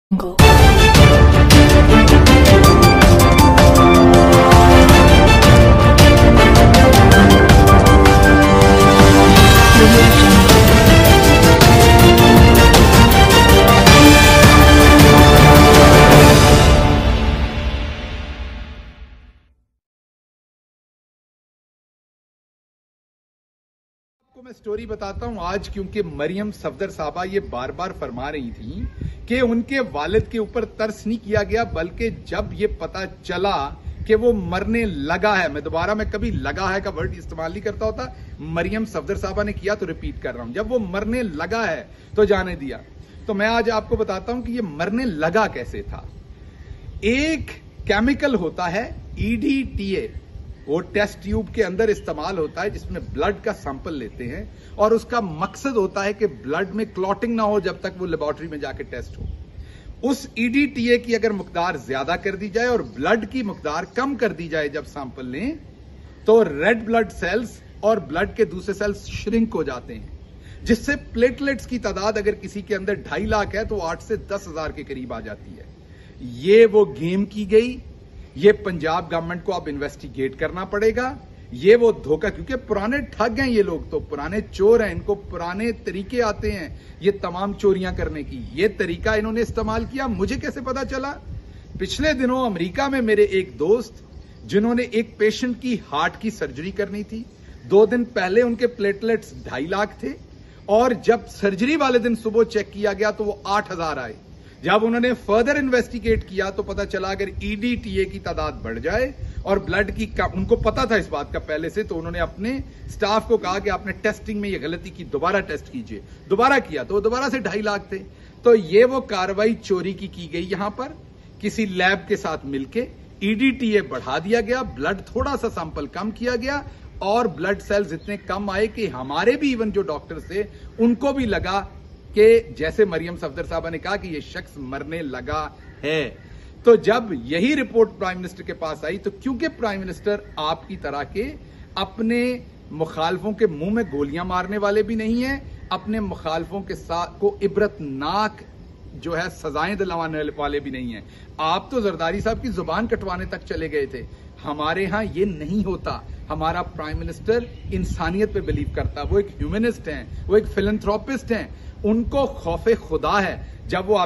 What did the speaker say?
आपको मैं स्टोरी बताता हूं आज, क्योंकि मरियम सफदर साहबा ये बार बार फरमा रही थी कि उनके वालिद के ऊपर तरस नहीं किया गया, बल्कि जब ये पता चला कि वो मरने लगा है, मैं कभी लगा है का वर्ड इस्तेमाल नहीं करता होता, मरियम सफदर साहबा ने किया तो रिपीट कर रहा हूं, जब वो मरने लगा है तो जाने दिया। तो मैं आज आपको बताता हूं कि ये मरने लगा कैसे था। एक केमिकल होता है EDTA, वो टेस्ट ट्यूब के अंदर इस्तेमाल होता है, जिसमें ब्लड का सैंपल लेते हैं और उसका मकसद होता है कि ब्लड में क्लॉटिंग ना हो जब तक वो लेबोरेटरी में जाके टेस्ट हो। उस EDTA की अगर मकदार ज्यादा कर दी जाए और ब्लड की मकदार कम कर दी जाए जब सैंपल लें, तो रेड ब्लड सेल्स और ब्लड के दूसरे सेल्स श्रिंक हो जाते हैं, जिससे प्लेटलेट्स की तादाद अगर किसी के अंदर 2.5 लाख है तो 8 से 10,000 के करीब आ जाती है। ये वो गेम की गई, ये पंजाब गवर्नमेंट को अब इन्वेस्टिगेट करना पड़ेगा। ये वो धोखा, क्योंकि पुराने ठग हैं ये लोग, तो पुराने चोर हैं, इनको पुराने तरीके आते हैं ये तमाम चोरियां करने की। ये तरीका इन्होंने इस्तेमाल किया। मुझे कैसे पता चला? पिछले दिनों अमेरिका में मेरे एक दोस्त, जिन्होंने एक पेशेंट की हार्ट की सर्जरी करनी थी, 2 दिन पहले उनके प्लेटलेट्स 2.5 लाख थे और जब सर्जरी वाले दिन सुबह चेक किया गया तो वो 8,000 आए। जब उन्होंने फर्दर इन्वेस्टिगेट किया तो पता चला अगर EDTA की तादाद बढ़ जाए और ब्लड की उनको पता था इस बात का पहले से, तो उन्होंने अपने स्टाफ को कहा कि आपने टेस्टिंग में ये गलती की, दोबारा टेस्ट कीजिए। दोबारा किया तो दोबारा से 2.5 लाख थे। तो ये वो कार्रवाई चोरी की गई। यहां पर किसी लैब के साथ मिलके EDTA बढ़ा दिया गया, ब्लड थोड़ा सा सैंपल कम किया गया और ब्लड सेल्स इतने कम आए कि हमारे भी इवन जो डॉक्टर थे उनको भी लगा कि जैसे मरियम सफदर साहबा ने कहा कि ये शख्स मरने लगा है। तो जब यही रिपोर्ट प्राइम मिनिस्टर के पास आई, तो क्योंकि प्राइम मिनिस्टर आपकी तरह के अपने मुखालफों के मुंह में गोलियां मारने वाले भी नहीं है, अपने मुखालफों के साथ को इबरतनाक जो है सजाएं दिलवाने वाले भी नहीं है। आप तो जरदारी साहब की जुबान कटवाने तक चले गए थे। हमारे यहां ये नहीं होता। हमारा प्राइम मिनिस्टर इंसानियत पे बिलीव करता है, वो एक ह्यूमनिस्ट हैं, वो एक फिलैंथ्रोपिस्ट हैं। उनको खौफे खुदा है। जब वो